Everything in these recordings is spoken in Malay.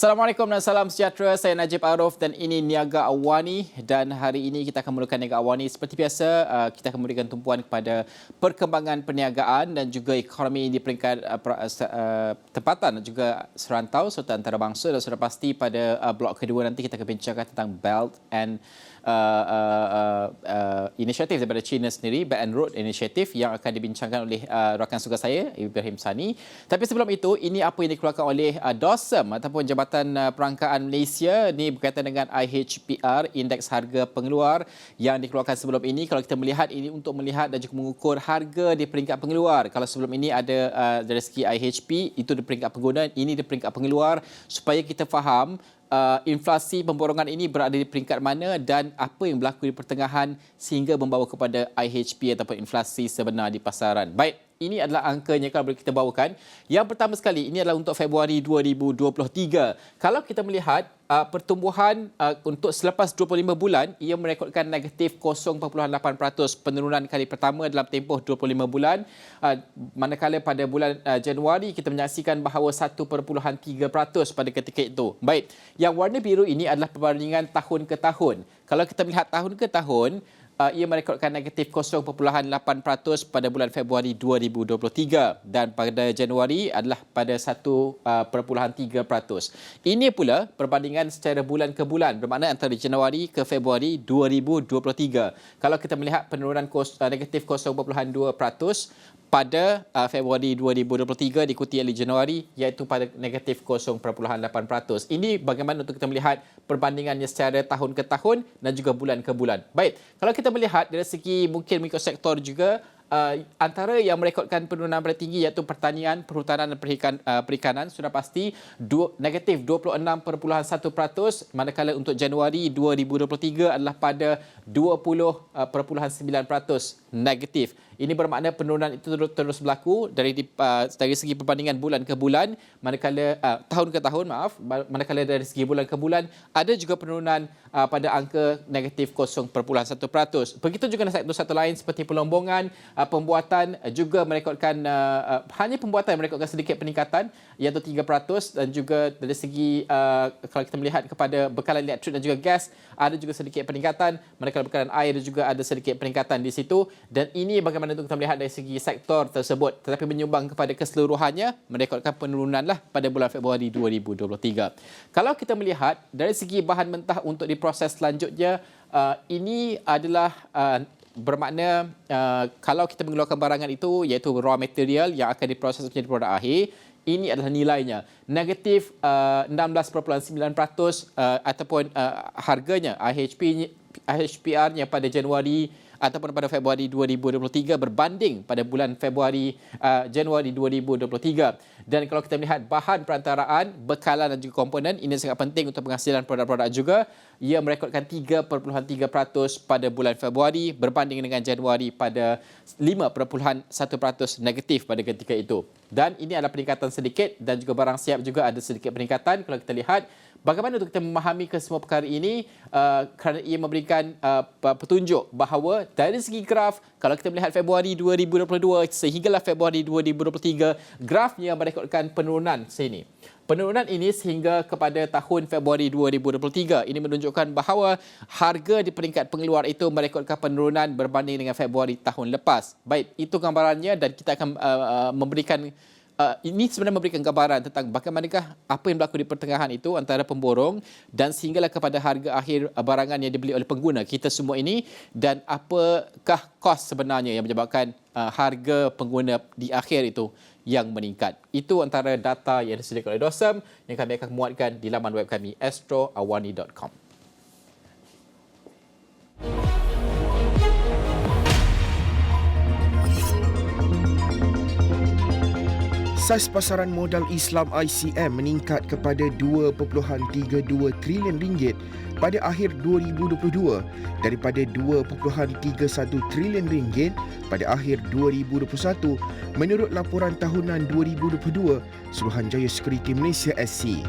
Assalamualaikum dan salam sejahtera. Saya Najib Arif dan ini Niaga Awani, dan hari ini kita akan mulakan Niaga Awani. Seperti biasa, kita akan memberikan tumpuan kepada perkembangan perniagaan dan juga ekonomi di peringkat tempatan dan juga serantau serta antarabangsa, dan sudah pasti pada blok kedua nanti kita akan bincangkan tentang Belt and inisiatif daripada China sendiri, Belt and Road Initiative, yang akan dibincangkan oleh rakan tugas saya Ibrahim Sani. Tapi sebelum itu, ini apa yang dikeluarkan oleh DOSM ataupun Jabatan Perangkaan Malaysia, ini berkaitan dengan IHPR, Indeks Harga Pengeluar yang dikeluarkan sebelum ini. Kalau kita melihat, ini untuk melihat dan juga mengukur harga di peringkat pengeluar. Kalau sebelum ini ada dari segi IHP, itu di peringkat pengguna, ini di peringkat pengeluar, supaya kita faham inflasi pemborongan ini berada di peringkat mana dan apa yang berlaku di pertengahan sehingga membawa kepada IHP ataupun inflasi sebenar di pasaran. Baik, ini adalah angkanya kalau boleh kita bawakan. Yang pertama sekali, ini adalah untuk Februari 2023. Kalau kita melihat pertumbuhan untuk selepas 25 bulan, ia merekodkan negatif 0.8%, penurunan kali pertama dalam tempoh 25 bulan. Manakala pada bulan Januari kita menyaksikan bahawa 1.3% pada ketika itu. Baik, yang warna biru ini adalah perbandingan tahun ke tahun. Kalau kita melihat tahun ke tahun, ia merekodkan negatif 0.8% pada bulan Februari 2023 dan pada Januari adalah pada 1.3%. Ini pula perbandingan secara bulan ke bulan, bermakna antara Januari ke Februari 2023. Kalau kita melihat penurunan negatif 0.2% pada Februari 2023 diikuti oleh Januari iaitu pada negatif 0.8%. Ini bagaimana untuk kita melihat perbandingannya secara tahun ke tahun dan juga bulan ke bulan. Baik, kalau kita melihat dari segi mungkin mikrosektor juga, antara yang merekodkan penurunan paling tinggi iaitu pertanian, perhutanan dan perikanan sudah pasti negatif 26.1%, manakala untuk Januari 2023 adalah pada 20.9% negatif. Ini bermakna penurunan itu terus berlaku dari segi perbandingan bulan ke bulan, manakala tahun ke tahun, manakala dari segi bulan ke bulan ada juga penurunan pada angka negatif 0.1%. Begitu juga sektor lain seperti pelombongan, pembuatan juga merekodkan hanya pembuatan merekodkan sedikit peningkatan iaitu 3%, dan juga dari segi kalau kita melihat kepada bekalan elektrik dan juga gas ada juga sedikit peningkatan, manakala bekalan air juga ada sedikit peningkatan di situ, dan ini bagaimana untuk kita melihat dari segi sektor tersebut, tetapi menyumbang kepada keseluruhannya merekodkan penurunanlah pada bulan Februari 2023. Kalau kita melihat dari segi bahan mentah untuk diproses selanjutnya, ini adalah bermakna kalau kita mengeluarkan barangan itu iaitu raw material yang akan diproses menjadi produk akhir, ini adalah nilainya negatif 16.9% ataupun harganya IHPR-nya pada Januari ataupun pada Februari 2023 berbanding pada bulan Januari 2023. Dan kalau kita melihat bahan perantaraan, bekalan dan juga komponen, ini sangat penting untuk penghasilan produk-produk juga. Ia merekodkan 3.3% pada bulan Februari berbanding dengan Januari pada 5.1% negatif pada ketika itu. Dan ini adalah peningkatan sedikit, dan juga barang siap juga ada sedikit peningkatan. Kalau kita lihat bagaimana untuk kita memahami kesemua perkara ini, kerana ia memberikan petunjuk bahawa dari segi graf, kalau kita melihat Februari 2022 sehinggalah Februari 2023, grafnya merekodkan penurunan sini. Penurunan ini sehingga kepada tahun Februari 2023. Ini menunjukkan bahawa harga di peringkat pengeluar itu merekodkan penurunan berbanding dengan Februari tahun lepas. Baik, itu gambarannya, dan kita akan memberikan ini sebenarnya memberikan gambaran tentang bagaimanakah apa yang berlaku di pertengahan itu antara pemborong dan sehinggalah kepada harga akhir barangan yang dibeli oleh pengguna kita semua ini, dan apakah kos sebenarnya yang menyebabkan harga pengguna di akhir itu yang meningkat. Itu antara data yang disediakan oleh DOSM yang kami akan muatkan di laman web kami astroawani.com. Saiz pasaran modal Islam ICM meningkat kepada 2.32 trilion ringgit pada akhir 2022 daripada 2.31 trilion ringgit pada akhir 2021 menurut laporan tahunan 2022 Suruhanjaya Sekuriti Malaysia SC.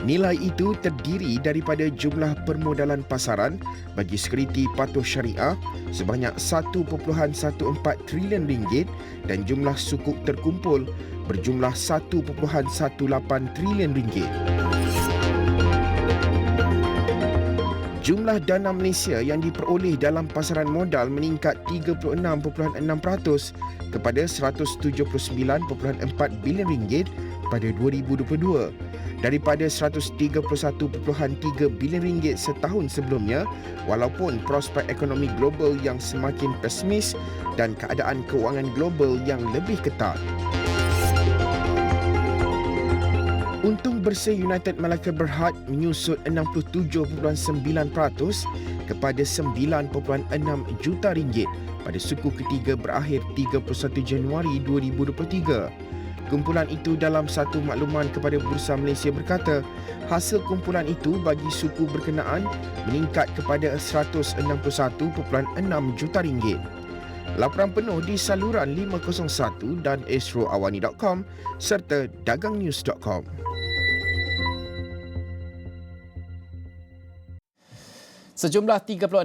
Nilai itu terdiri daripada jumlah permodalan pasaran bagi sekuriti patuh syariah sebanyak 1.14 trilion ringgit dan jumlah sukuk terkumpul berjumlah 1.18 trilion ringgit. Jumlah dana Malaysia yang diperoleh dalam pasaran modal meningkat 36.6% kepada RM179.4 bilion pada 2022 daripada RM131.3 bilion setahun sebelumnya, walaupun prospek ekonomi global yang semakin pesimis dan keadaan kewangan global yang lebih ketat. Untung bersih United Malacca Berhad menyusut 67.9% kepada RM9.6 juta pada suku ketiga berakhir 31 Januari 2023. Kumpulan itu dalam satu makluman kepada Bursa Malaysia berkata, hasil kumpulan itu bagi suku berkenaan meningkat kepada RM161.6 juta. Laporan penuh di saluran 501 dan astroawani.com serta dagangnews.com. Sejumlah 36%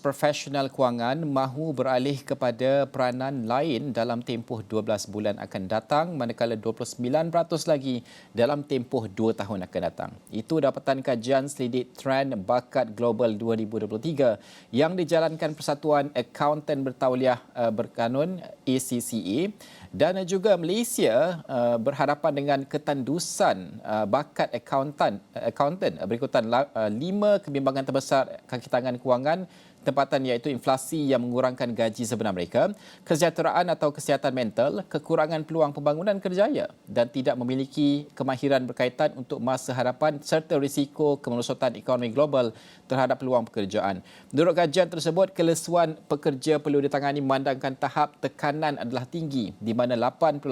profesional kewangan mahu beralih kepada peranan lain dalam tempoh 12 bulan akan datang, manakala 29% lagi dalam tempoh 2 tahun akan datang. Itu dapatan kajian selidik Trend Bakat Global 2023 yang dijalankan Persatuan Akaunten Bertauliah Berkanun ACCA, dan juga Malaysia berhadapan dengan ketandusan bakat akaunten berikutan 5 kebimbangan terbesar kaki tangan kewangan tempatan, iaitu inflasi yang mengurangkan gaji sebenar mereka, kesejahteraan atau kesihatan mental, kekurangan peluang pembangunan kerjaya dan tidak memiliki kemahiran berkaitan untuk masa hadapan serta risiko kemerosotan ekonomi global terhadap peluang pekerjaan. Menurut kajian tersebut, kelesuan pekerja perlu ditangani memandangkan tahap tekanan adalah tinggi, di mana 88%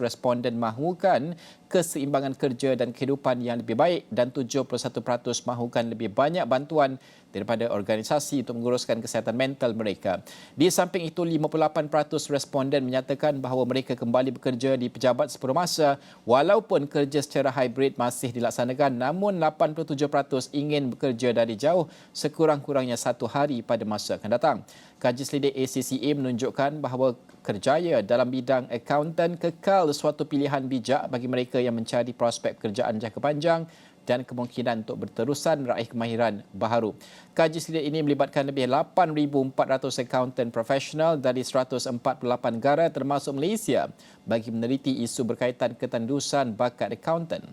responden mahukan keseimbangan kerja dan kehidupan yang lebih baik dan 71% mahukan lebih banyak bantuan daripada organisasi untuk menguruskan kesihatan mental mereka. Di samping itu, 58% responden menyatakan bahawa mereka kembali bekerja di pejabat sepenuh masa walaupun kerja secara hybrid masih dilaksanakan, namun 87% ingin bekerja dari jauh sekurang-kurangnya 1 hari pada masa akan datang. Kaji selidik ACCA menunjukkan bahawa kerjaya dalam bidang akaunten kekal suatu pilihan bijak bagi mereka yang mencari prospek pekerjaan jangka panjang dan kemungkinan untuk berterusan meraih kemahiran baharu. Kaji selidik ini melibatkan lebih 8,400 akaunten profesional dari 148 negara termasuk Malaysia bagi meneliti isu berkaitan ketandusan bakat akaunten.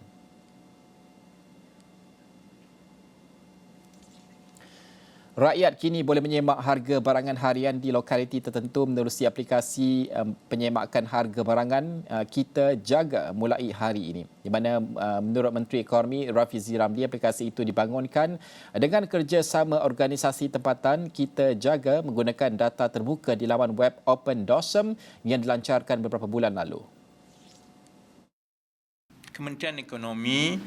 Rakyat kini boleh menyemak harga barangan harian di lokaliti tertentu menerusi aplikasi penyemakan harga barangan Kita Jaga mulai hari ini. Di mana menurut Menteri Ekonomi Rafizi Ramli, aplikasi itu dibangunkan dengan kerjasama organisasi tempatan Kita Jaga menggunakan data terbuka di laman web Open Dosem yang dilancarkan beberapa bulan lalu. Kementerian Ekonomi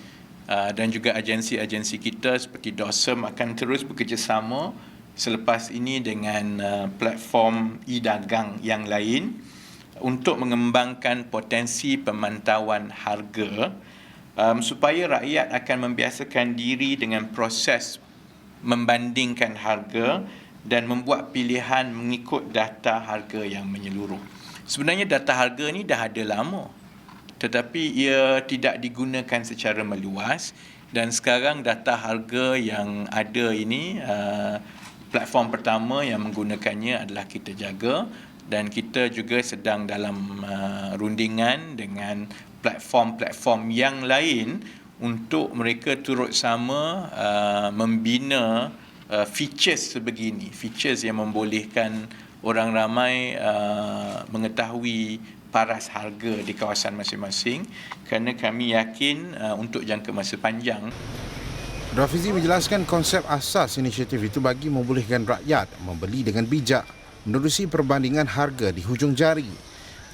dan juga agensi-agensi kita seperti DOSEM akan terus bekerjasama selepas ini dengan platform e-dagang yang lain untuk mengembangkan potensi pemantauan harga supaya rakyat akan membiasakan diri dengan proses membandingkan harga dan membuat pilihan mengikut data harga yang menyeluruh. Sebenarnya data harga ni dah ada lama, tetapi ia tidak digunakan secara meluas, dan sekarang data harga yang ada ini platform pertama yang menggunakannya adalah Kita Jaga, dan kita juga sedang dalam rundingan dengan platform-platform yang lain untuk mereka turut sama membina features sebegini, features yang membolehkan orang ramai mengetahui paras harga di kawasan masing-masing, kerana kami yakin untuk jangka masa panjang. Rafizi menjelaskan konsep asas inisiatif itu bagi membolehkan rakyat membeli dengan bijak menerusi perbandingan harga di hujung jari.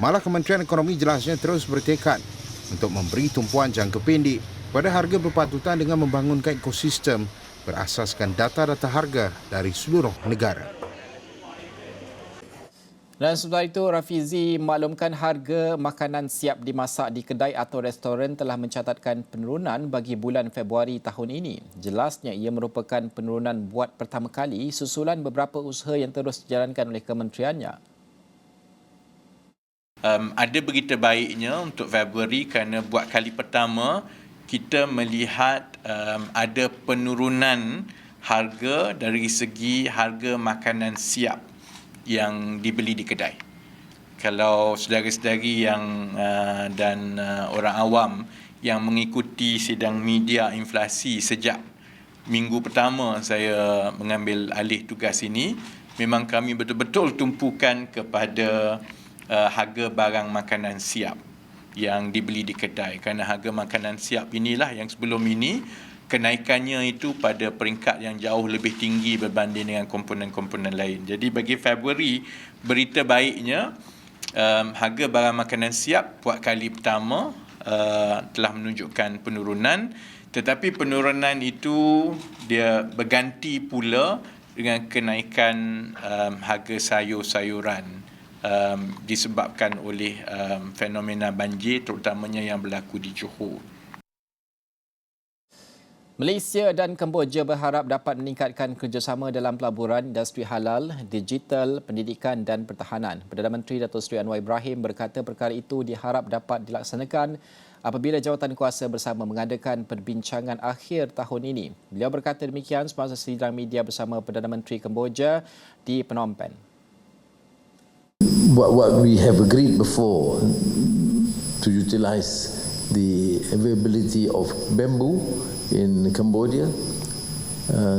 Malah Kementerian Ekonomi jelasnya terus bertekad untuk memberi tumpuan jangka pendek pada harga berpatutan dengan membangunkan ekosistem berasaskan data-data harga dari seluruh negara. Dan setelah itu, Rafizi maklumkan harga makanan siap dimasak di kedai atau restoran telah mencatatkan penurunan bagi bulan Februari tahun ini. Jelasnya ia merupakan penurunan buat pertama kali susulan beberapa usaha yang terus dijalankan oleh kementeriannya. Ada berita baiknya untuk Februari kerana buat kali pertama kita melihat ada penurunan harga dari segi harga makanan siap yang dibeli di kedai. Kalau saudara-saudari yang dan orang awam yang mengikuti sidang media inflasi sejak minggu pertama saya mengambil alih tugas ini, memang kami betul-betul tumpukan kepada harga barang makanan siap yang dibeli di kedai. Kerana harga makanan siap inilah yang sebelum ini kenaikannya itu pada peringkat yang jauh lebih tinggi berbanding dengan komponen-komponen lain. Jadi bagi Februari, berita baiknya harga barang makanan siap buat kali pertama telah menunjukkan penurunan, tetapi penurunan itu dia berganti pula dengan kenaikan harga sayur-sayuran disebabkan oleh fenomena banjir terutamanya yang berlaku di Johor. Malaysia dan Kemboja berharap dapat meningkatkan kerjasama dalam pelaburan, industri halal, digital, pendidikan dan pertahanan. Perdana Menteri Datuk Seri Anwar Ibrahim berkata perkara itu diharap dapat dilaksanakan apabila jawatan kuasa bersama mengadakan perbincangan akhir tahun ini. Beliau berkata demikian semasa sidang media bersama Perdana Menteri Kemboja di Phnom Penh. What we have agreed before to utilize the availability of bamboo in Cambodia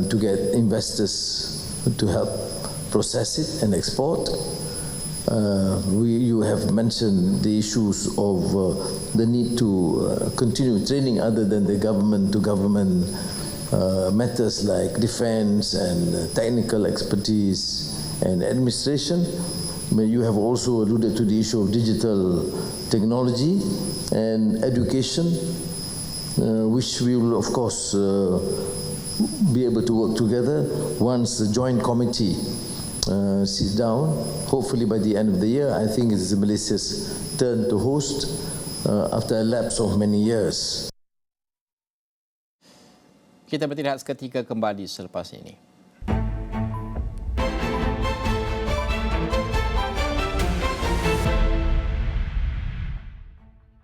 to get investors to help process it and export. You have mentioned the issues of the need to continue training other than the government-to-government matters like defense and technical expertise and administration. You have also alluded to the issue of digital technology and education, which we will of course be able to work together once the joint committee sits down. Hopefully by the end of the year. I think it is Malaysia's turn to host after a lapse of many years. Kita berhenti seketika, kembali selepas ini.